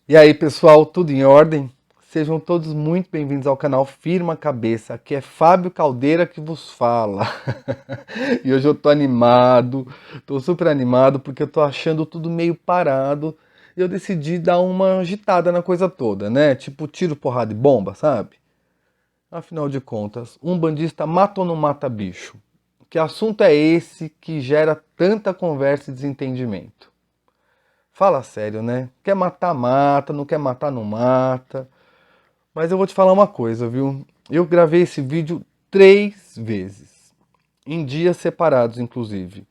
E aí, pessoal, tudo em ordem? Sejam todos muito bem-vindos ao canal Firma Cabeça. Aqui é Fábio Caldeira que vos fala. E hoje eu tô super animado porque eu tô achando tudo meio parado e eu decidi dar uma agitada na coisa toda, né? Tipo tiro, porrada e bomba, sabe? Afinal de contas, um bandista mata ou não mata bicho? Que assunto é esse que gera tanta conversa e desentendimento? Fala sério, né? Quer matar, mata, não quer matar, não mata. Mas eu vou te falar uma coisa, viu? Eu gravei esse vídeo 3 vezes, em dias separados, inclusive.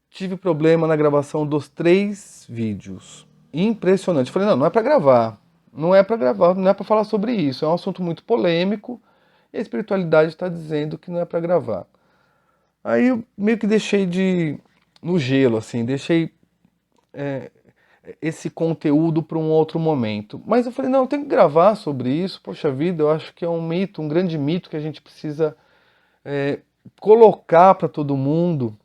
Tive problema na gravação dos 3 vídeos. Impressionante. Falei, não, não é pra gravar. Não é pra gravar, não é pra falar sobre isso. É um assunto muito polêmico e a espiritualidade está dizendo que não é pra gravar. Aí eu meio que deixei de no gelo, assim, deixei esse conteúdo para um outro momento. Mas eu falei, não, eu tenho que gravar sobre isso. Poxa vida, eu acho que é um mito, um grande mito que a gente precisa é, colocar para todo mundo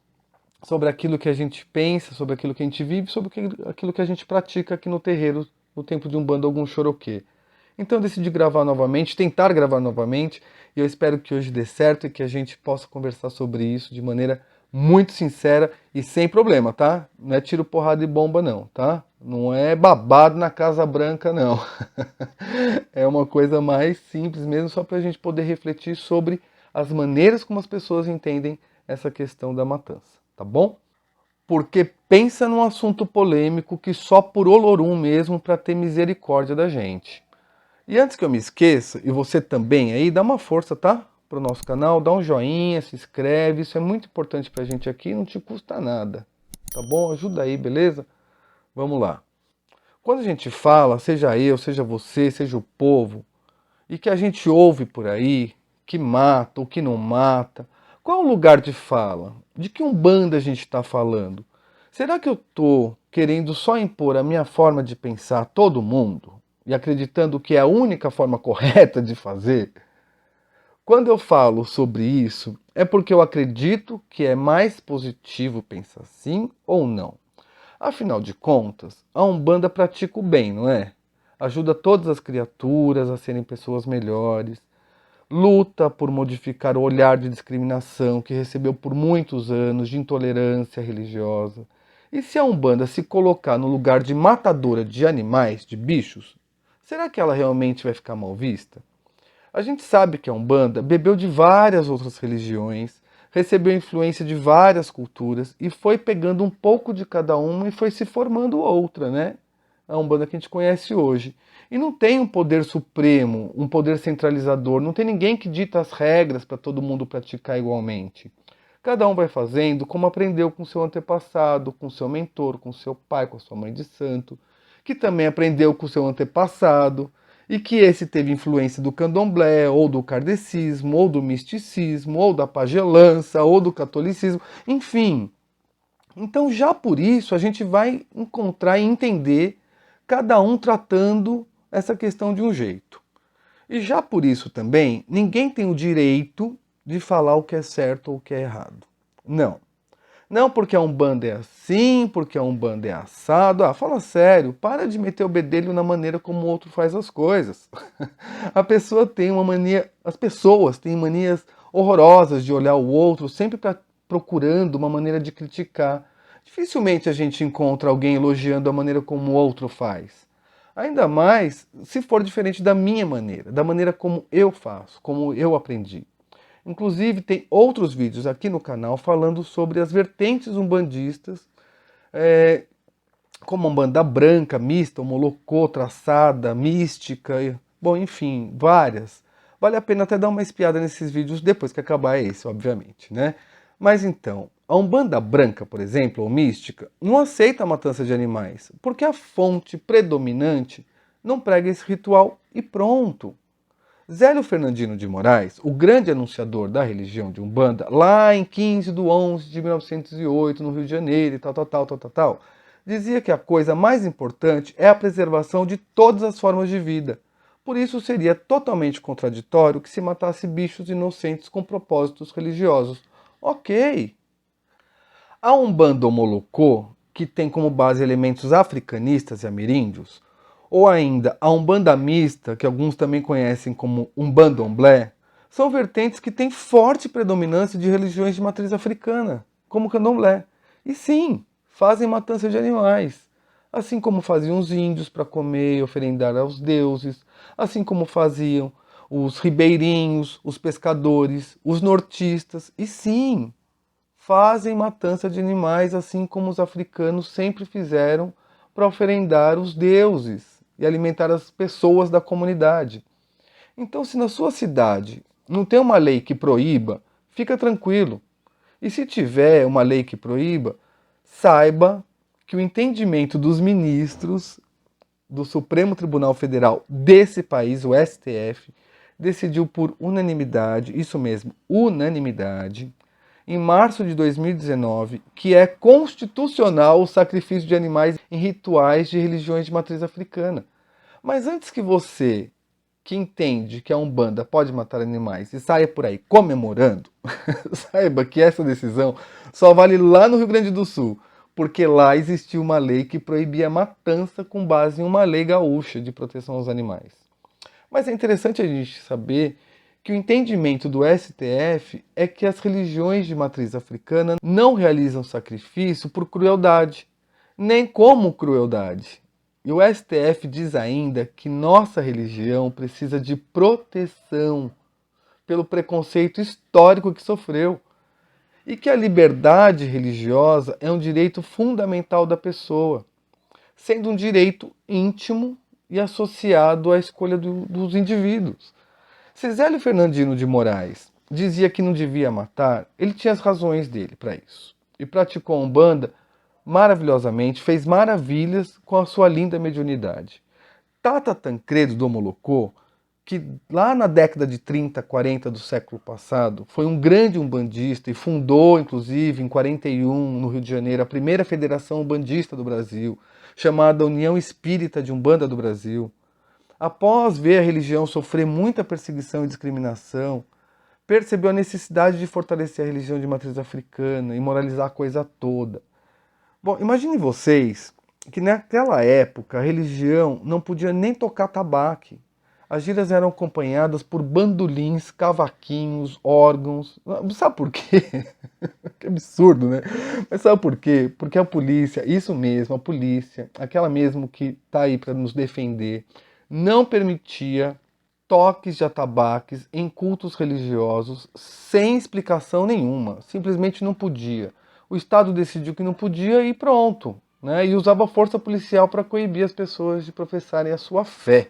sobre aquilo que a gente pensa, sobre aquilo que a gente vive, sobre aquilo que a gente pratica aqui no terreiro, no tempo de Umbanda, algum choroquê. Então eu decidi gravar novamente, tentar gravar novamente, e eu espero que hoje dê certo e que a gente possa conversar sobre isso de maneira muito sincera e sem problema, tá? Não é tiro, porrada e bomba não, tá? Não é babado na Casa Branca não. É uma coisa mais simples mesmo, só para a gente poder refletir sobre as maneiras como as pessoas entendem essa questão da matança, tá bom? Porque pensa num assunto polêmico que só por olorum mesmo para ter misericórdia da gente. E antes que eu me esqueça, e você também aí, dá uma força, tá? Pro nosso canal, dá um joinha, se inscreve, isso é muito importante pra gente aqui, não te custa nada, tá bom? Ajuda aí, beleza? Vamos lá. Quando a gente fala, seja eu, seja você, seja o povo, e que a gente ouve por aí, que mata ou que não mata, qual é o lugar de fala? De que umbanda a gente está falando? Será que eu estou querendo só impor a minha forma de pensar a todo mundo e acreditando que é a única forma correta de fazer? Quando eu falo sobre isso, é porque eu acredito que é mais positivo pensar assim ou não. Afinal de contas, a Umbanda pratica o bem, não é? Ajuda todas as criaturas a serem pessoas melhores, luta por modificar o olhar de discriminação que recebeu por muitos anos de intolerância religiosa. E se a Umbanda se colocar no lugar de matadora de animais, de bichos, será que ela realmente vai ficar mal vista? A gente sabe que a Umbanda bebeu de várias outras religiões, recebeu influência de várias culturas e foi pegando um pouco de cada uma e foi se formando outra, né? A Umbanda que a gente conhece hoje. E não tem um poder supremo, um poder centralizador, não tem ninguém que dita as regras para todo mundo praticar igualmente. Cada um vai fazendo como aprendeu com seu antepassado, com seu mentor, com seu pai, com a sua mãe de santo, que também aprendeu com seu antepassado, e que esse teve influência do candomblé, ou do kardecismo, ou do misticismo, ou da pagelança, ou do catolicismo, enfim. Então, já por isso, a gente vai encontrar e entender cada um tratando essa questão de um jeito. E já por isso também, ninguém tem o direito de falar o que é certo ou o que é errado. Não. Não porque a Umbanda é assim, porque a Umbanda é assado. Ah, fala sério, para de meter o bedelho na maneira como o outro faz as coisas. A pessoa tem uma mania, as pessoas têm manias horrorosas de olhar o outro, sempre procurando uma maneira de criticar. Dificilmente a gente encontra alguém elogiando a maneira como o outro faz. Ainda mais se for diferente da minha maneira, da maneira como eu faço, como eu aprendi. Inclusive, tem outros vídeos aqui no canal falando sobre as vertentes umbandistas, é, como a Umbanda branca, mista, homolocô, traçada, mística, bom, enfim, várias. Vale a pena até dar uma espiada nesses vídeos depois que acabar esse, obviamente, né? Mas então, a Umbanda branca, por exemplo, ou mística, não aceita a matança de animais, porque a fonte predominante não prega esse ritual e pronto. Zélio Fernandino de Moraes, o grande anunciador da religião de Umbanda, lá em 15 de 11 de 1908, no Rio de Janeiro, e tal, dizia que a coisa mais importante é a preservação de todas as formas de vida. Por isso seria totalmente contraditório que se matasse bichos inocentes com propósitos religiosos. Ok. A Umbanda Homolocô, que tem como base elementos africanistas e ameríndios, ou ainda a Umbanda mista, que alguns também conhecem como Umbandomblé, são vertentes que têm forte predominância de religiões de matriz africana, como o Candomblé. E sim, fazem matança de animais, assim como faziam os índios para comer e oferendar aos deuses, assim como faziam os ribeirinhos, os pescadores, os nortistas, e sim, fazem matança de animais assim como os africanos sempre fizeram para oferendar os deuses e alimentar as pessoas da comunidade. Então, se na sua cidade não tem uma lei que proíba, fica tranquilo. E se tiver uma lei que proíba, saiba que o entendimento dos ministros do Supremo Tribunal Federal desse país, o STF, decidiu por unanimidade, isso mesmo, unanimidade, em março de 2019, que é constitucional o sacrifício de animais em rituais de religiões de matriz africana. Mas antes que você, que entende que a Umbanda pode matar animais e saia por aí comemorando, saiba que essa decisão só vale lá no Rio Grande do Sul, porque lá existiu uma lei que proibia a matança com base em uma lei gaúcha de proteção aos animais. Mas é interessante a gente saber que o entendimento do STF é que as religiões de matriz africana não realizam sacrifício por crueldade, nem como crueldade. E o STF diz ainda que nossa religião precisa de proteção pelo preconceito histórico que sofreu e que a liberdade religiosa é um direito fundamental da pessoa, sendo um direito íntimo e associado à escolha dos indivíduos. Se Zélio Fernandino de Moraes dizia que não devia matar, ele tinha as razões dele para isso. E praticou a Umbanda maravilhosamente, fez maravilhas com a sua linda mediunidade. Tata Tancredo do Molocô, que lá na década de 30, 40 do século passado, foi um grande umbandista e fundou, inclusive, em 41, no Rio de Janeiro, a primeira federação umbandista do Brasil, chamada União Espírita de Umbanda do Brasil. Após ver a religião sofrer muita perseguição e discriminação, percebeu a necessidade de fortalecer a religião de matriz africana e moralizar a coisa toda. Bom, imagine vocês que naquela época a religião não podia nem tocar tabaque. As gírias eram acompanhadas por bandolins, cavaquinhos, órgãos. Sabe por quê? Que absurdo, né? Mas sabe por quê? Porque a polícia, isso mesmo, a polícia, aquela mesmo que está aí para nos defender, não permitia toques de atabaques em cultos religiosos sem explicação nenhuma. Simplesmente não podia. O Estado decidiu que não podia e pronto. Né? E usava força policial para coibir as pessoas de professarem a sua fé.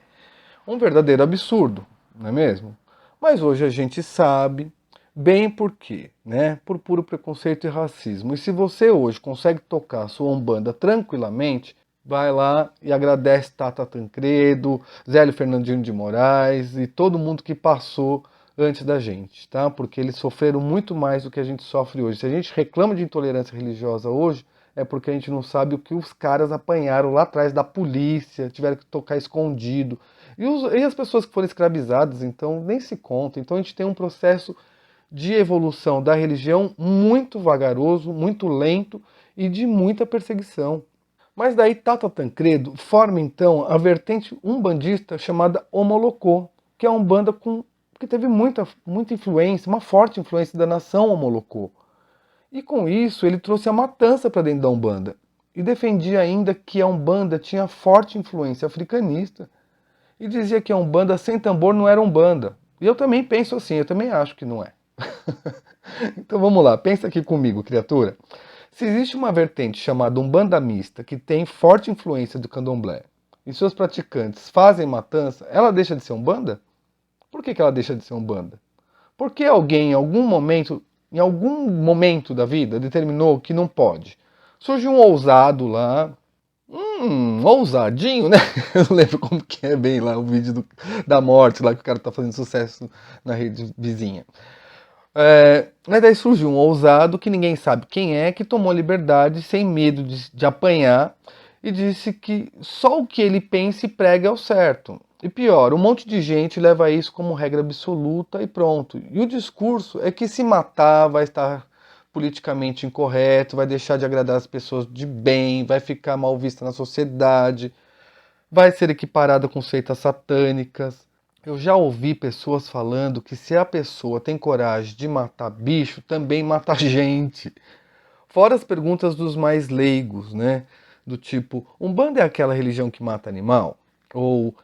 Um verdadeiro absurdo, não é mesmo? Mas hoje a gente sabe bem por quê, né? Por puro preconceito e racismo. E se você hoje consegue tocar a sua Umbanda tranquilamente, vai lá e agradece Tata Tancredo, Zélio Fernandino de Moraes e todo mundo que passou antes da gente, tá? Porque eles sofreram muito mais do que a gente sofre hoje. Se a gente reclama de intolerância religiosa hoje, é porque a gente não sabe o que os caras apanharam lá atrás da polícia, tiveram que tocar escondido. E as pessoas que foram escravizadas, então, nem se conta. Então a gente tem um processo de evolução da religião muito vagaroso, muito lento e de muita perseguição. Mas daí Tata Tancredo forma então a vertente umbandista chamada Omolocô, que é uma umbanda que teve muita influência, uma forte influência da nação Omolocô. E com isso ele trouxe a matança para dentro da Umbanda. E defendia ainda que a Umbanda tinha forte influência africanista e dizia que a Umbanda sem tambor não era Umbanda. E eu também penso assim, eu também acho que não é. Então vamos lá, pensa aqui comigo, criatura. Se existe uma vertente chamada Umbanda mista que tem forte influência do Candomblé e seus praticantes fazem matança, ela deixa de ser Umbanda? Por que ela deixa de ser Umbanda? Porque alguém em algum momento da vida, determinou que não pode. Surge um ousado lá, ousadinho, né? Eu não lembro como que é bem lá o vídeo da morte, lá que o cara tá fazendo sucesso na rede vizinha. Mas daí surgiu um ousado que ninguém sabe quem é, que tomou liberdade sem medo de apanhar e disse que só o que ele pensa e prega é o certo. E pior, um monte de gente leva isso como regra absoluta e pronto. E o discurso é que se matar vai estar politicamente incorreto, vai deixar de agradar as pessoas de bem, vai ficar mal vista na sociedade, vai ser equiparada com seitas satânicas. Eu já ouvi pessoas falando que se a pessoa tem coragem de matar bicho, também mata gente. Fora as perguntas dos mais leigos, né? Do tipo, Umbanda é aquela religião que mata animal? Ou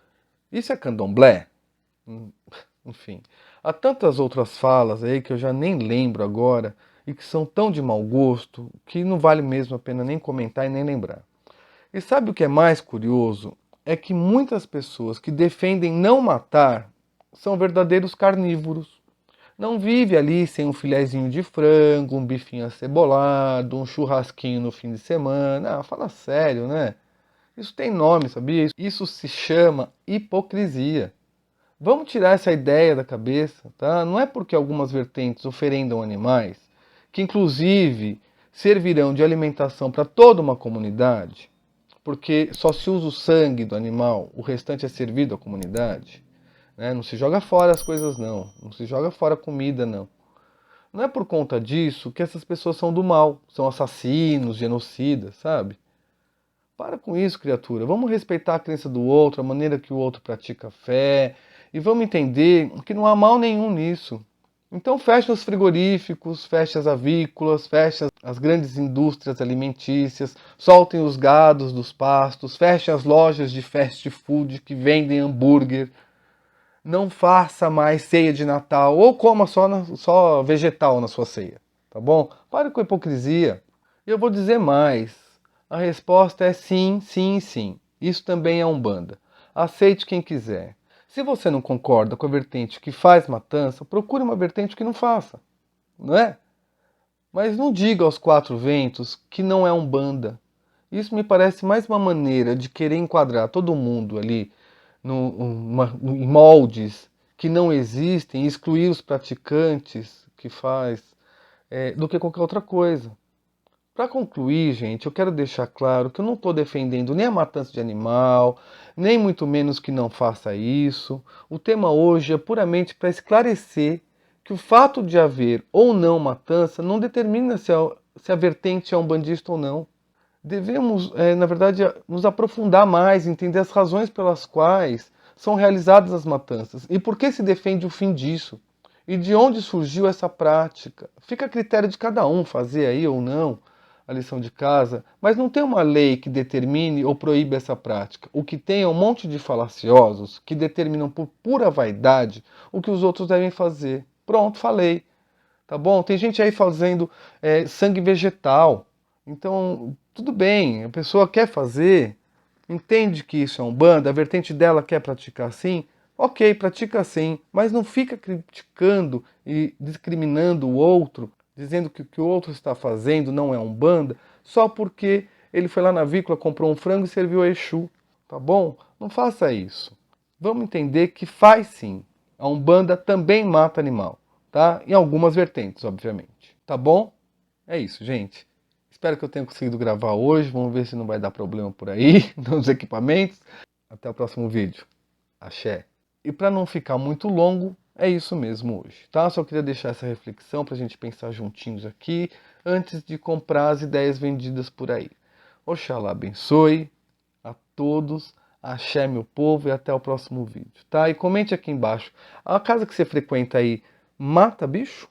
isso é candomblé? Hum, Enfim, há tantas outras falas aí que eu já nem lembro agora e que são tão de mau gosto que não vale mesmo a pena nem comentar e nem lembrar. E sabe o que é mais curioso? É que muitas pessoas que defendem não matar são verdadeiros carnívoros. Não vive ali sem um filezinho de frango, um bifinho acebolado, um churrasquinho no fim de semana. Ah, fala sério, né? Isso tem nome, sabia? Isso se chama hipocrisia. Vamos tirar essa ideia da cabeça, tá? Não é porque algumas vertentes oferendam animais, que inclusive servirão de alimentação para toda uma comunidade, porque só se usa o sangue do animal, o restante é servido à comunidade, né? Não se joga fora as coisas não, não se joga fora a comida não. Não é por conta disso que essas pessoas são do mal, são assassinos, genocidas, sabe? Para com isso, criatura. Vamos respeitar a crença do outro, a maneira que o outro pratica a fé, e vamos entender que não há mal nenhum nisso. Então feche os frigoríficos, feche as avícolas, feche as grandes indústrias alimentícias, soltem os gados dos pastos, feche as lojas de fast food que vendem hambúrguer. Não faça mais ceia de Natal ou coma só vegetal na sua ceia, tá bom? Pare com a hipocrisia. E eu vou dizer mais. A resposta é sim, sim e sim. Isso também é Umbanda. Aceite quem quiser. Se você não concorda com a vertente que faz matança, procure uma vertente que não faça, não é? Mas não diga aos quatro ventos que não é Umbanda. Isso me parece mais uma maneira de querer enquadrar todo mundo ali em moldes que não existem, excluir os praticantes que faz, do que qualquer outra coisa. Para concluir, gente, eu quero deixar claro que eu não estou defendendo nem a matança de animal, nem muito menos que não faça isso. O tema hoje é puramente para esclarecer que o fato de haver ou não matança não determina se a vertente é umbandista ou não. Devemos, na verdade, nos aprofundar mais, entender as razões pelas quais são realizadas as matanças e por que se defende o fim disso e de onde surgiu essa prática. Fica a critério de cada um fazer aí ou não a lição de casa, mas não tem uma lei que determine ou proíbe essa prática. O que tem é um monte de falaciosos que determinam por pura vaidade o que os outros devem fazer. Pronto, falei. Tá bom? Tem gente aí fazendo sangue vegetal. Então, tudo bem, a pessoa quer fazer, entende que isso é Umbanda, a vertente dela quer praticar assim, ok, pratica assim, mas não fica criticando e discriminando o outro, dizendo que o que o outro está fazendo não é Umbanda, só porque ele foi lá na vícola, comprou um frango e serviu a Exu, tá bom? Não faça isso. Vamos entender que faz sim. A Umbanda também mata animal, tá? Em algumas vertentes, obviamente. Tá bom? É isso, gente. Espero que eu tenha conseguido gravar hoje. Vamos ver se não vai dar problema por aí nos equipamentos. Até o próximo vídeo. Axé. E para não ficar muito longo, é isso mesmo hoje, tá? Só queria deixar essa reflexão para a gente pensar juntinhos aqui, antes de comprar as ideias vendidas por aí. Oxalá abençoe a todos, axé meu povo e até o próximo vídeo, tá? E comente aqui embaixo, a casa que você frequenta aí mata bicho?